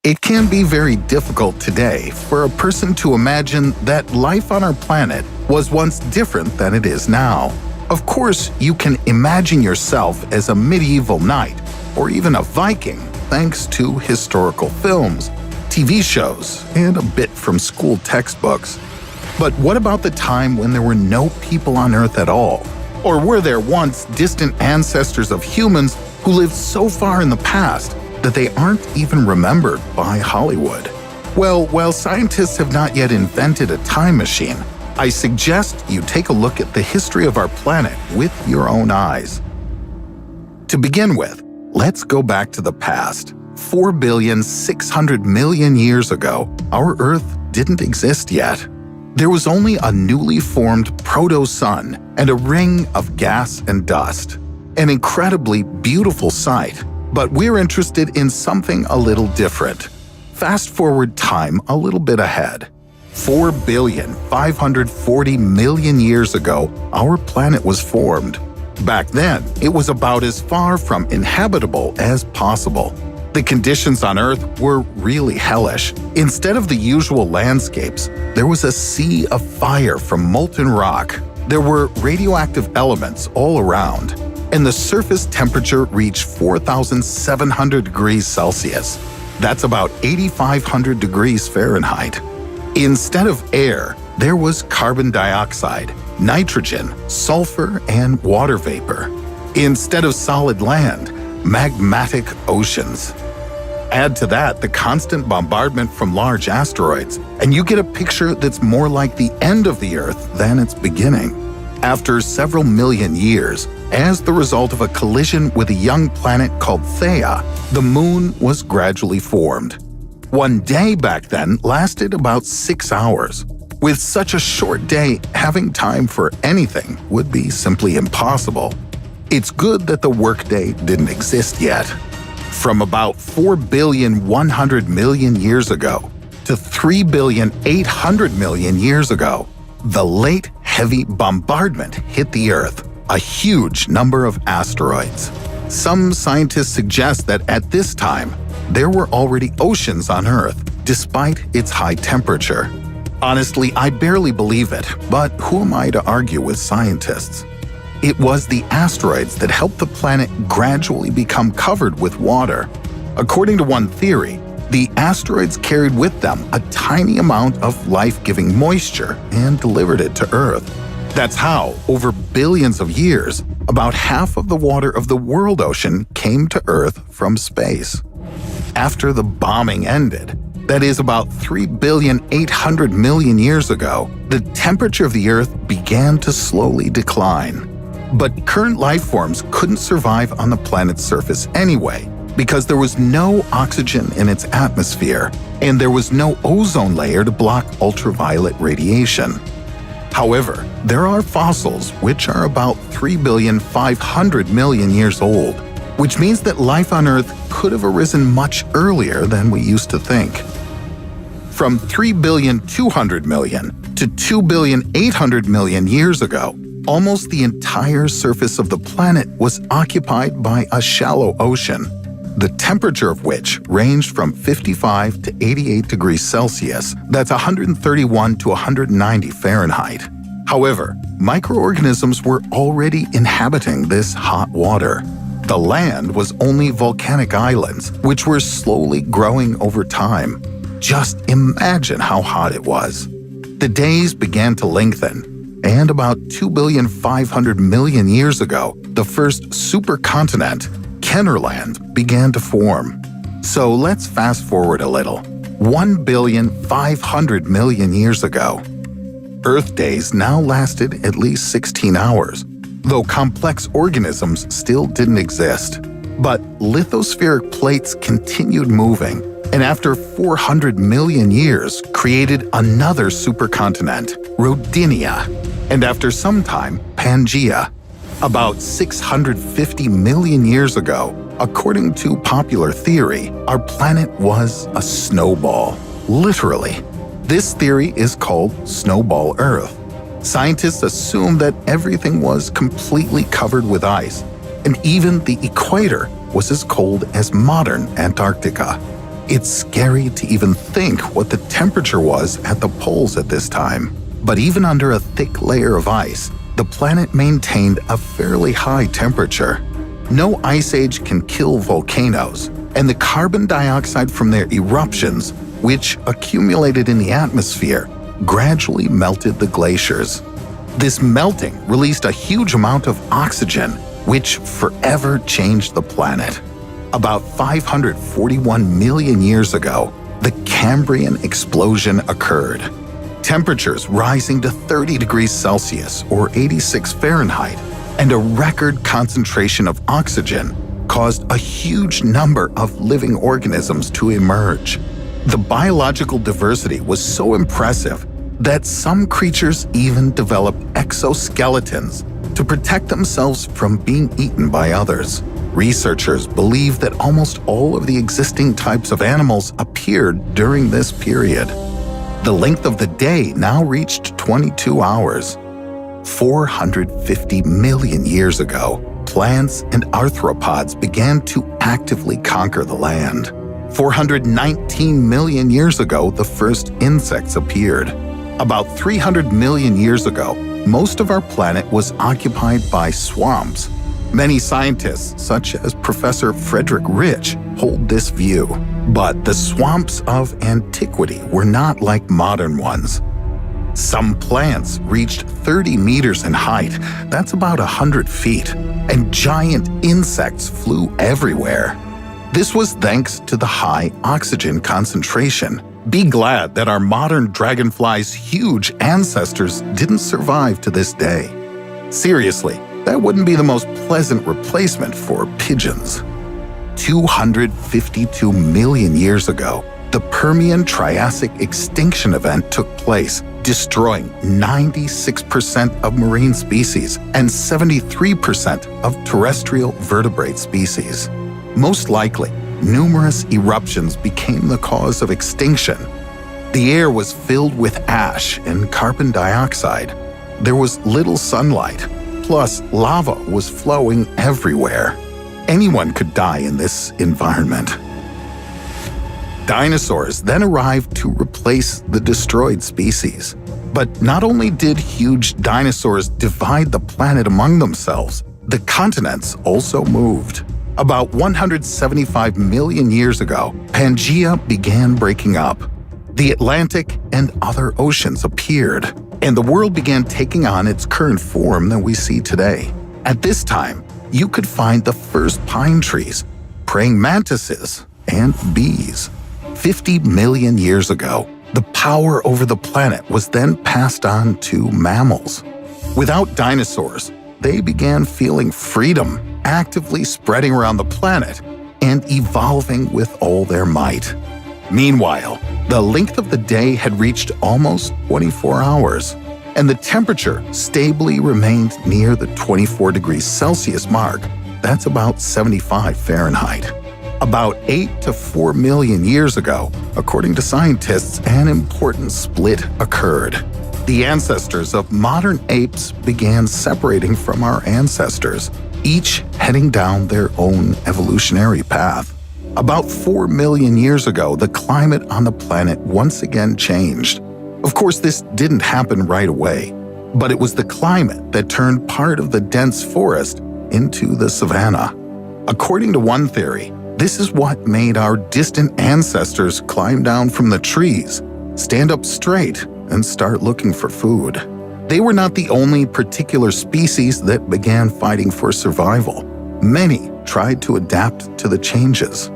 It can be very difficult today for a person to imagine that life on our planet was once different than it is now. Of course, you can imagine yourself as a medieval knight or even a Viking thanks to historical films, TV shows, and a bit from school textbooks. But what about the time when there were no people on Earth at all? Or were there once distant ancestors of humans who lived so far in the past that they aren't even remembered by Hollywood? Well, while scientists have not yet invented a time machine, I suggest you take a look at the history of our planet with your own eyes. To begin with, let's go back to the past. 4,600,000,000 years ago, our Earth didn't exist yet. There was only a newly formed proto-sun and a ring of gas and dust. An incredibly beautiful sight. But we're interested in something a little different. Fast forward time a little bit ahead. 4,540,000,000 years ago, our planet was formed. Back then, it was about as far from inhabitable as possible. The conditions on Earth were really hellish. Instead of the usual landscapes, there was a sea of fire from molten rock. There were radioactive elements all around, and the surface temperature reached 4,700 degrees Celsius. That's about 8,500 degrees Fahrenheit. Instead of air, there was carbon dioxide, nitrogen, sulfur, and water vapor. Instead of solid land, magmatic oceans. Add to that the constant bombardment from large asteroids, and you get a picture that's more like the end of the Earth than its beginning. After several million years, as the result of a collision with a young planet called Theia, the Moon was gradually formed. One day back then lasted about 6 hours. With such a short day, having time for anything would be simply impossible. It's good that the workday didn't exist yet. From about 4,100,000,000 years ago to 3,800,000,000 years ago, the late heavy bombardment hit the Earth, a huge number of asteroids. Some scientists suggest that at this time, there were already oceans on Earth, despite its high temperature. Honestly, I barely believe it, but who am I to argue with scientists? It was the asteroids that helped the planet gradually become covered with water. According to one theory, the asteroids carried with them a tiny amount of life-giving moisture and delivered it to Earth. That's how, over billions of years, about half of the water of the world ocean came to Earth from space. After the bombing ended, that is about 3,800,000,000 years ago, the temperature of the Earth began to slowly decline. But current life forms couldn't survive on the planet's surface anyway, because there was no oxygen in its atmosphere, and there was no ozone layer to block ultraviolet radiation. However, there are fossils which are about 3,500,000,000 years old, which means that life on Earth could have arisen much earlier than we used to think. From 3,200,000,000 to 2,800,000,000 years ago, almost the entire surface of the planet was occupied by a shallow ocean, the temperature of which ranged from 55 to 88 degrees Celsius, that's 131 to 190 Fahrenheit. However, microorganisms were already inhabiting this hot water. The land was only volcanic islands, which were slowly growing over time. Just imagine how hot it was. The days began to lengthen, and about 2,500,000,000 years ago, the first supercontinent, Kennerland, began to form. So let's fast forward a little. 1,500,000,000 years ago. Earth days now lasted at least 16 hours, though complex organisms still didn't exist. But lithospheric plates continued moving, and after 400,000,000 years created another supercontinent, Rodinia, and after some time, Pangaea. About 650,000,000 years ago, according to popular theory, our planet was a snowball. Literally. This theory is called Snowball Earth. Scientists assume that everything was completely covered with ice, and even the equator was as cold as modern Antarctica. It's scary to even think what the temperature was at the poles at this time. But even under a thick layer of ice, the planet maintained a fairly high temperature. No ice age can kill volcanoes, and the carbon dioxide from their eruptions, which accumulated in the atmosphere, gradually melted the glaciers. This melting released a huge amount of oxygen, which forever changed the planet. About 541 million years ago, the Cambrian explosion occurred. Temperatures rising to 30 degrees Celsius or 86 Fahrenheit, and a record concentration of oxygen caused a huge number of living organisms to emerge. The biological diversity was so impressive that some creatures even developed exoskeletons to protect themselves from being eaten by others. Researchers believe that almost all of the existing types of animals appeared during this period. The length of the day now reached 22 hours. 450 million years ago, plants and arthropods began to actively conquer the land. 419 million years ago, the first insects appeared. About 300 million years ago, most of our planet was occupied by swamps. Many scientists, such as Professor Frederick Rich, hold this view. But the swamps of antiquity were not like modern ones. Some plants reached 30 meters in height, that's about 100 feet, and giant insects flew everywhere. This was thanks to the high oxygen concentration. Be glad that our modern dragonfly's huge ancestors didn't survive to this day. Seriously, that wouldn't be the most pleasant replacement for pigeons. 252 million years ago, the Permian-Triassic extinction event took place, destroying 96% of marine species and 73% of terrestrial vertebrate species. Most likely, numerous eruptions became the cause of extinction. The air was filled with ash and carbon dioxide. There was little sunlight, plus lava was flowing everywhere. Anyone could die in this environment. Dinosaurs then arrived to replace the destroyed species. But not only did huge dinosaurs divide the planet among themselves, the continents also moved. About 175 million years ago, Pangaea began breaking up. The Atlantic and other oceans appeared, and the world began taking on its current form that we see today. At this time, you could find the first pine trees, praying mantises, and bees. 50 million years ago, the power over the planet was then passed on to mammals. Without dinosaurs, they began feeling freedom, actively spreading around the planet and evolving with all their might. Meanwhile, the length of the day had reached almost 24 hours, and the temperature stably remained near the 24 degrees Celsius mark. That's about 75 Fahrenheit. About 8 to 4 million years ago, according to scientists, an important split occurred. The ancestors of modern apes began separating from our ancestors, each heading down their own evolutionary path. About 4 million years ago, the climate on the planet once again changed. Of course, this didn't happen right away, but it was the climate that turned part of the dense forest into the savanna. According to one theory, this is what made our distant ancestors climb down from the trees, stand up straight, and start looking for food. They were not the only particular species that began fighting for survival. Many tried to adapt to the changes.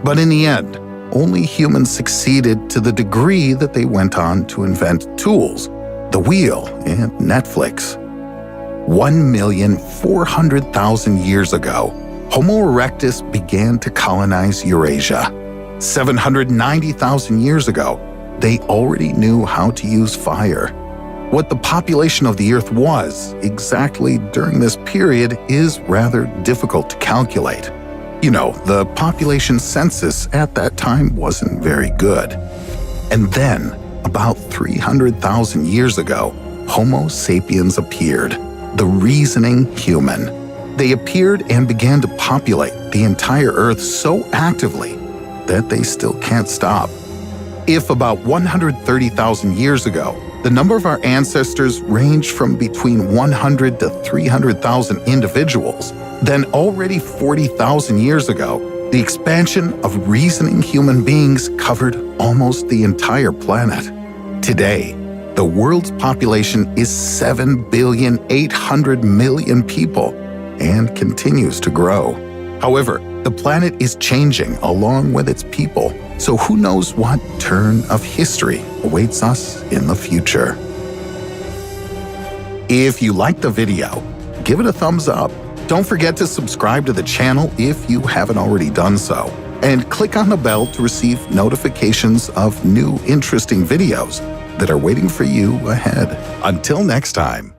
But in the end, only humans succeeded to the degree that they went on to invent tools, the wheel, and Netflix. 1,400,000 years ago, Homo erectus began to colonize Eurasia. 790,000 years ago, they already knew how to use fire. What the population of the Earth was exactly during this period is rather difficult to calculate. You know, the population census at that time wasn't very good. And then, about 300,000 years ago, Homo sapiens appeared, the reasoning human. They appeared and began to populate the entire Earth so actively that they still can't stop. If about 130,000 years ago, the number of our ancestors ranged from between 100 to 300,000 individuals, then already 40,000 years ago, the expansion of reasoning human beings covered almost the entire planet. Today, the world's population is 7,800,000,000 people and continues to grow. However, the planet is changing along with its people, so who knows what turn of history awaits us in the future. If you liked the video, give it a thumbs up. Don't forget to subscribe to the channel if you haven't already done so, and click on the bell to receive notifications of new interesting videos that are waiting for you ahead. Until next time.